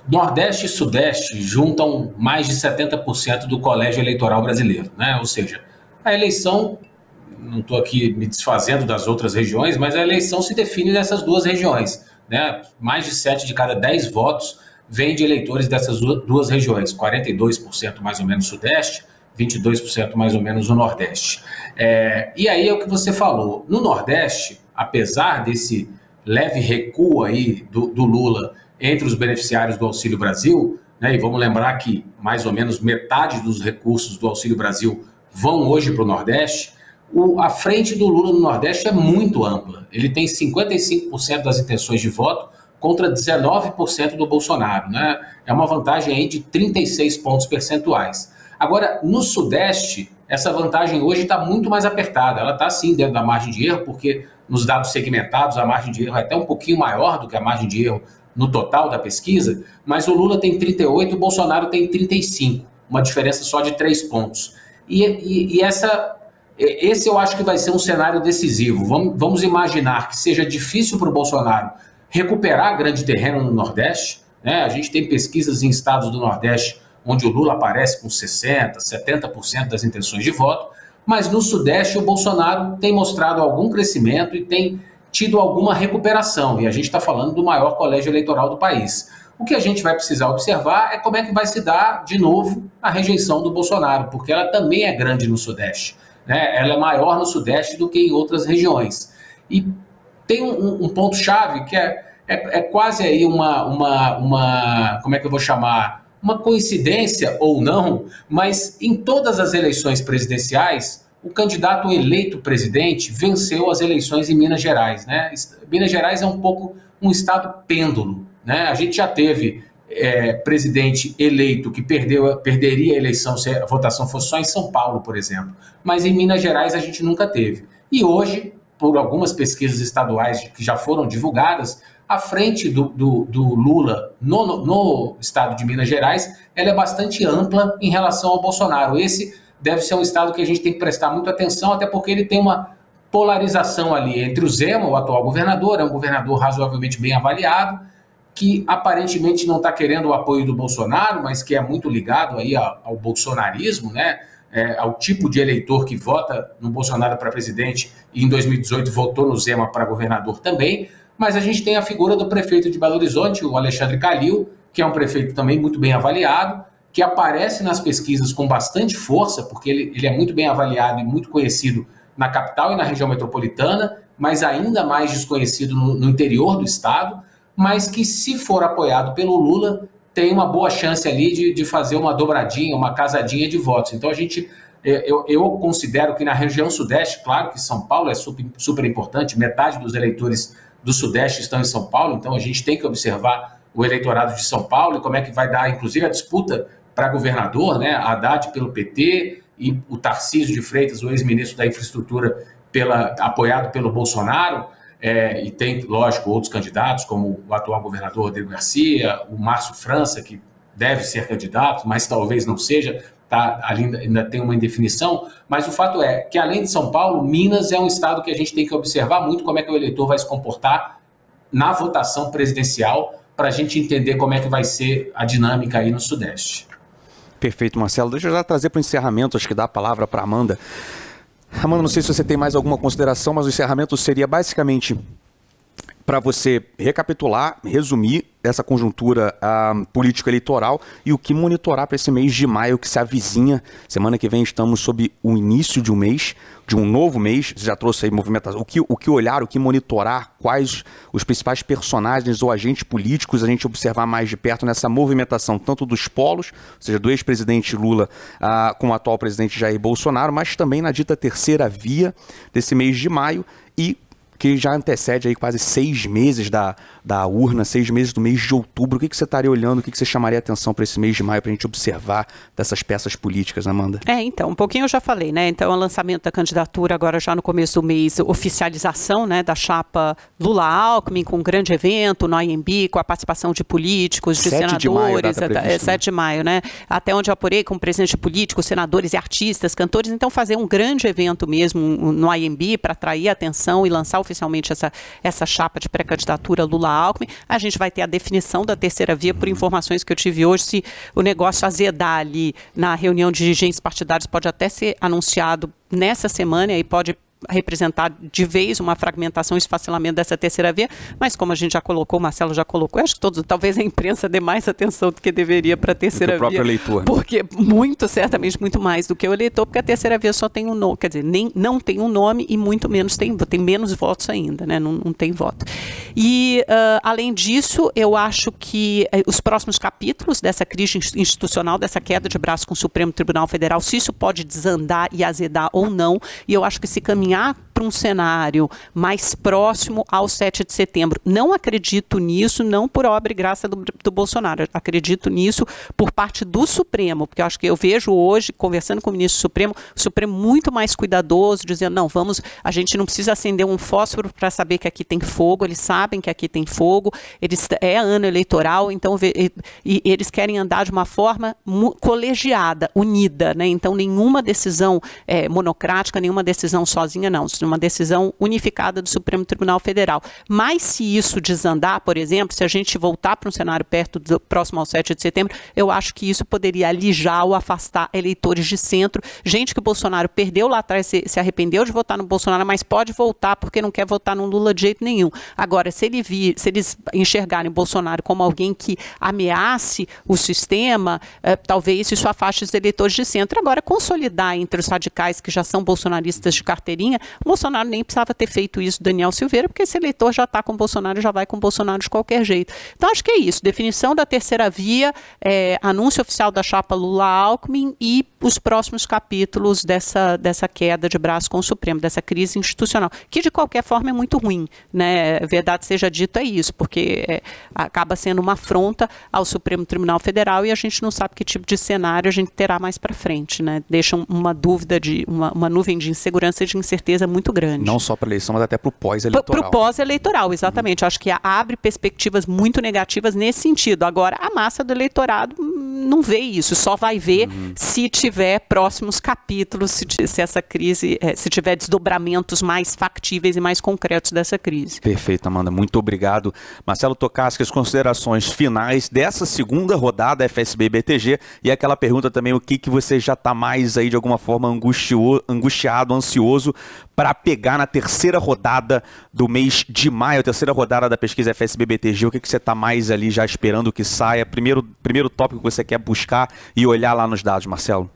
Nordeste e Sudeste juntam mais de 70% do colégio eleitoral brasileiro, né? Ou seja, a eleição, não estou aqui me desfazendo das outras regiões, mas a eleição se define nessas 2 regiões, né? Mais de 7 de cada 10 votos vêm de eleitores dessas 2 regiões, 42% mais ou menos Sudeste, 22% mais ou menos no Nordeste. E aí é o que você falou, no Nordeste, apesar desse leve recuo aí do Lula entre os beneficiários do Auxílio Brasil, né, e vamos lembrar que mais ou menos metade dos recursos do Auxílio Brasil vão hoje para o Nordeste, a frente do Lula no Nordeste é muito ampla. Ele tem 55% das intenções de voto contra 19% do Bolsonaro, né? É uma vantagem aí de 36 pontos percentuais. Agora, no Sudeste, essa vantagem hoje está muito mais apertada. Ela está, sim, dentro da margem de erro, porque nos dados segmentados a margem de erro é até um pouquinho maior do que a margem de erro no total da pesquisa, mas o Lula tem 38 e o Bolsonaro tem 35, uma diferença só de 3 pontos. Esse eu acho que vai ser um cenário decisivo. Vamos imaginar que seja difícil para o Bolsonaro recuperar grande terreno no Nordeste, né? A gente tem pesquisas em estados do Nordeste onde o Lula aparece com 60%, 70% das intenções de voto, mas no Sudeste o Bolsonaro tem mostrado algum crescimento e tem tido alguma recuperação, e a gente está falando do maior colégio eleitoral do país. O que a gente vai precisar observar é como é que vai se dar, de novo, a rejeição do Bolsonaro, porque ela também é grande no Sudeste, né? Ela é maior no Sudeste do que em outras regiões. E tem um ponto-chave que é quase aí como é que eu vou chamar? Uma coincidência ou não, mas em todas as eleições presidenciais, o candidato eleito presidente venceu as eleições em Minas Gerais, né? Minas Gerais é um pouco um estado pêndulo, né? A gente já teve presidente eleito que perderia a eleição se a votação fosse só em São Paulo, por exemplo. Mas em Minas Gerais a gente nunca teve. E hoje, por algumas pesquisas estaduais que já foram divulgadas, a frente do Lula no estado de Minas Gerais, ela é bastante ampla em relação ao Bolsonaro. Esse deve ser um estado que a gente tem que prestar muita atenção, até porque ele tem uma polarização ali entre o Zema, o atual governador, é um governador razoavelmente bem avaliado, que aparentemente não está querendo o apoio do Bolsonaro, mas que é muito ligado aí ao bolsonarismo, né? Ao tipo de eleitor que vota no Bolsonaro para presidente e em 2018 votou no Zema para governador também. Mas a gente tem a figura do prefeito de Belo Horizonte, o Alexandre Calil, que é um prefeito também muito bem avaliado, que aparece nas pesquisas com bastante força, porque ele é muito bem avaliado e muito conhecido na capital e na região metropolitana, mas ainda mais desconhecido no interior do estado, mas que, se for apoiado pelo Lula, tem uma boa chance ali de fazer uma dobradinha, uma casadinha de votos. Então, eu considero que na região Sudeste, claro que São Paulo é super importante, metade dos eleitores do Sudeste estão em São Paulo, então a gente tem que observar o eleitorado de São Paulo e como é que vai dar, inclusive, a disputa para governador, né? Haddad pelo PT e o Tarcísio de Freitas, o ex-ministro da Infraestrutura, apoiado pelo Bolsonaro. e tem, lógico, outros candidatos, como o atual governador Rodrigo Garcia, o Márcio França, que deve ser candidato, mas talvez não seja, ainda tem uma indefinição, mas o fato é que, além de São Paulo, Minas é um estado que a gente tem que observar muito como é que o eleitor vai se comportar na votação presidencial, para a gente entender como é que vai ser a dinâmica aí no Sudeste. Perfeito, Marcelo. Deixa eu já trazer para o encerramento, acho que dá a palavra para a Amanda. Amanda, não sei se você tem mais alguma consideração, mas o encerramento seria basicamente para você recapitular, resumir essa conjuntura político-eleitoral e o que monitorar para esse mês de maio que se avizinha. Semana que vem estamos sob o início de um mês, de um novo mês. Você já trouxe aí movimentação. O que olhar, o que monitorar, quais os principais personagens ou agentes políticos a gente observar mais de perto nessa movimentação, tanto dos polos, ou seja, do ex-presidente Lula com o atual presidente Jair Bolsonaro, mas também na dita terceira via desse mês de maio e que já antecede aí quase 6 meses da urna, 6 meses do mês de outubro. O que você estaria olhando, o que você chamaria a atenção para esse mês de maio, para a gente observar dessas peças políticas, Amanda? Então, um pouquinho eu já falei, né? Então, o lançamento da candidatura agora já no começo do mês, oficialização, né, da chapa Lula-Alckmin, com um grande evento no IMB, com a participação de políticos, de senadores, 7 de maio, né? Até onde eu apurei, com presença de políticos, senadores e artistas, cantores. Então, fazer um grande evento mesmo no IMB para atrair a atenção e lançar oficialmente essa chapa de pré-candidatura Lula-Alckmin. A gente vai ter a definição da terceira via, por informações que eu tive hoje, se o negócio azedar ali na reunião de dirigentes partidários, pode até ser anunciado nessa semana, e aí pode representar de vez uma fragmentação e esfacelamento dessa terceira via, mas como a gente já colocou, o Marcelo já colocou, eu acho que talvez a imprensa dê mais atenção do que deveria para a terceira via. O próprio eleitor. Porque certamente muito mais do que o eleitor, porque a terceira via só tem um nome, quer dizer, não tem um nome e muito menos tem menos votos ainda, né? Não tem voto. E, além disso, eu acho que os próximos capítulos dessa crise institucional, dessa queda de braço com o Supremo Tribunal Federal, se isso pode desandar e azedar ou não, e eu acho que se caminhar para um cenário mais próximo ao 7 de setembro. Não acredito nisso, não por obra e graça do Bolsonaro. Acredito nisso por parte do Supremo, porque eu acho que eu vejo hoje, conversando com o ministro Supremo, o Supremo muito mais cuidadoso, dizendo, não, a gente não precisa acender um fósforo para saber que aqui tem fogo, eles sabem que aqui tem fogo, é ano eleitoral, então e eles querem andar de uma forma colegiada, unida, né? Então nenhuma decisão monocrática, nenhuma decisão sozinha, não, uma decisão unificada do Supremo Tribunal Federal. Mas se isso desandar, por exemplo, se a gente voltar para um cenário próximo ao 7 de setembro, eu acho que isso poderia alijar ou afastar eleitores de centro, gente que o Bolsonaro perdeu lá atrás, se arrependeu de votar no Bolsonaro, mas pode voltar porque não quer votar no Lula de jeito nenhum. Agora, se eles enxergarem o Bolsonaro como alguém que ameace o sistema, talvez isso afaste os eleitores de centro. Agora, consolidar entre os radicais que já são bolsonaristas de carteirinha, o Bolsonaro nem precisava ter feito isso, Daniel Silveira, porque esse eleitor já está com o Bolsonaro, já vai com o Bolsonaro de qualquer jeito. Então, acho que é isso. Definição da terceira via, anúncio oficial da chapa Lula-Alckmin e os próximos capítulos dessa queda de braço com o Supremo, dessa crise institucional, que de qualquer forma é muito ruim, né? Verdade seja dita, é isso, porque acaba sendo uma afronta ao Supremo Tribunal Federal e a gente não sabe que tipo de cenário a gente terá mais para frente, né? Deixa uma dúvida, uma nuvem de insegurança e de incerteza muito grande. Não só para a eleição, mas até para o pós-eleitoral. Para o pós-eleitoral, exatamente. Acho que abre perspectivas muito negativas nesse sentido. Agora, a massa do eleitorado não vê isso, só vai ver se tiver próximos capítulos, se essa crise, se tiver desdobramentos mais factíveis e mais concretos dessa crise. Perfeito, Amanda. Muito obrigado. Marcelo Tokasky, as considerações finais dessa segunda rodada FSB e BTG e aquela pergunta também, o que você já está mais aí de alguma forma angustiado, ansioso para pegar na terceira rodada do mês de maio, a terceira rodada da pesquisa FSB-BTG, o que você está mais ali já esperando que saia? Primeiro tópico que você quer buscar e olhar lá nos dados, Marcelo.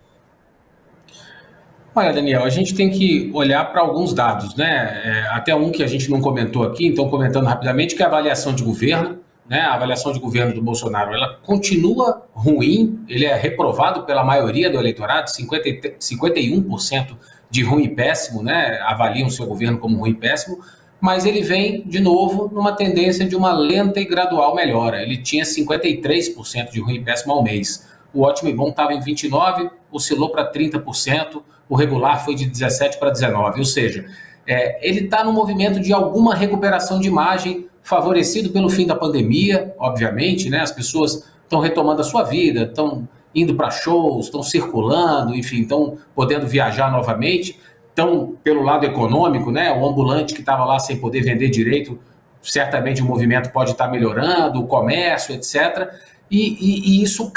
Olha, Daniel, a gente tem que olhar para alguns dados, né? Até um que a gente não comentou aqui, então comentando rapidamente, que é a avaliação de governo, né? A avaliação de governo do Bolsonaro, ela continua ruim, ele é reprovado pela maioria do eleitorado, 51% de ruim e péssimo, né? Avaliam o seu governo como ruim e péssimo, mas ele vem, de novo, numa tendência de uma lenta e gradual melhora. Ele tinha 53% de ruim e péssimo ao mês. O ótimo e bom estava em 29%, oscilou para 30%, o regular foi de 17% para 19%. Ou seja, ele está no movimento de alguma recuperação de imagem, favorecido pelo fim da pandemia, obviamente, né? As pessoas estão retomando a sua vida, estão indo para shows, estão circulando, enfim, estão podendo viajar novamente, estão pelo lado econômico, né? O ambulante que estava lá sem poder vender direito, certamente o movimento pode estar melhorando, o comércio, etc., e isso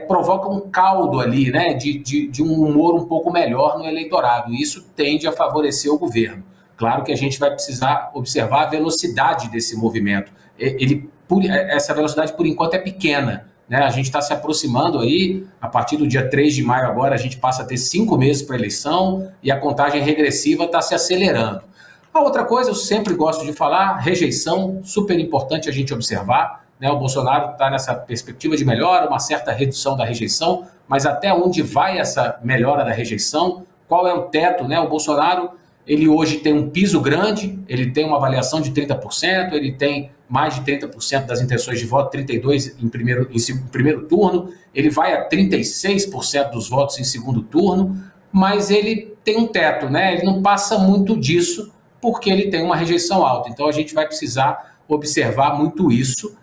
provoca um caldo ali, né, de um humor um pouco melhor no eleitorado, e isso tende a favorecer o governo. Claro que a gente vai precisar observar a velocidade desse movimento. Essa velocidade, por enquanto, é pequena, né? A gente está se aproximando aí, a partir do dia 3 de maio agora, a gente passa a ter 5 meses para a eleição e a contagem regressiva está se acelerando. A outra coisa, eu sempre gosto de falar, rejeição, super importante a gente observar. O Bolsonaro está nessa perspectiva de melhora, uma certa redução da rejeição, mas até onde vai essa melhora da rejeição? Qual é o teto? O Bolsonaro, ele hoje tem um piso grande, ele tem uma avaliação de 30%, ele tem mais de 30% das intenções de voto, 32% em primeiro turno, ele vai a 36% dos votos em segundo turno, mas ele tem um teto, ele não passa muito disso, porque ele tem uma rejeição alta. Então a gente vai precisar observar muito isso,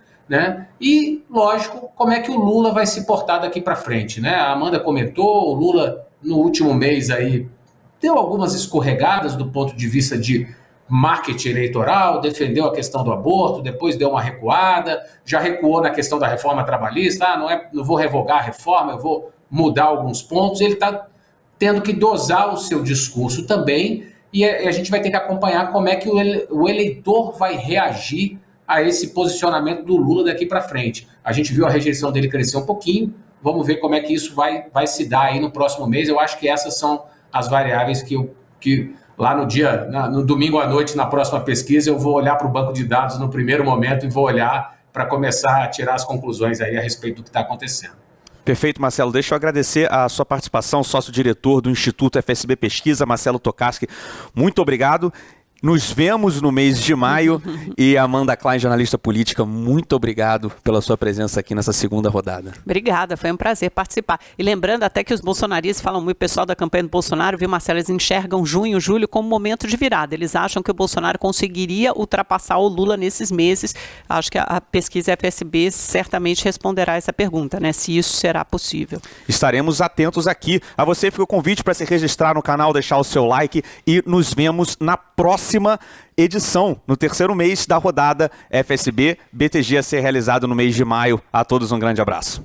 E, lógico, como é que o Lula vai se portar daqui para frente, A Amanda comentou, o Lula, no último mês aí, deu algumas escorregadas do ponto de vista de marketing eleitoral, defendeu a questão do aborto, depois deu uma recuada, já recuou na questão da reforma trabalhista, não vou revogar a reforma, eu vou mudar alguns pontos. Ele está tendo que dosar o seu discurso também, e a gente vai ter que acompanhar como é que o eleitor vai reagir a esse posicionamento do Lula daqui para frente. A gente viu a rejeição dele crescer um pouquinho, vamos ver como é que isso vai se dar aí no próximo mês. Eu acho que essas são as variáveis que lá no domingo à noite, na próxima pesquisa, eu vou olhar para o banco de dados no primeiro momento e vou olhar para começar a tirar as conclusões aí a respeito do que está acontecendo. Perfeito, Marcelo. Deixa eu agradecer a sua participação, sócio-diretor do Instituto FSB Pesquisa, Marcelo Tokarski. Muito obrigado. Nos vemos no mês de maio e Amanda Klein, jornalista política, muito obrigado pela sua presença aqui nessa segunda rodada. Obrigada, foi um prazer participar. E lembrando até que os bolsonaristas falam muito, o pessoal da campanha do Bolsonaro, viu, Marcelo, eles enxergam junho, julho como momento de virada. Eles acham que o Bolsonaro conseguiria ultrapassar o Lula nesses meses. Acho que a pesquisa FSB certamente responderá essa pergunta, se isso será possível. Estaremos atentos aqui. A você fica o convite para se registrar no canal, deixar o seu like e nos vemos na próxima edição, no terceiro mês da rodada FSB BTG a ser realizado no mês de maio. A todos um grande abraço.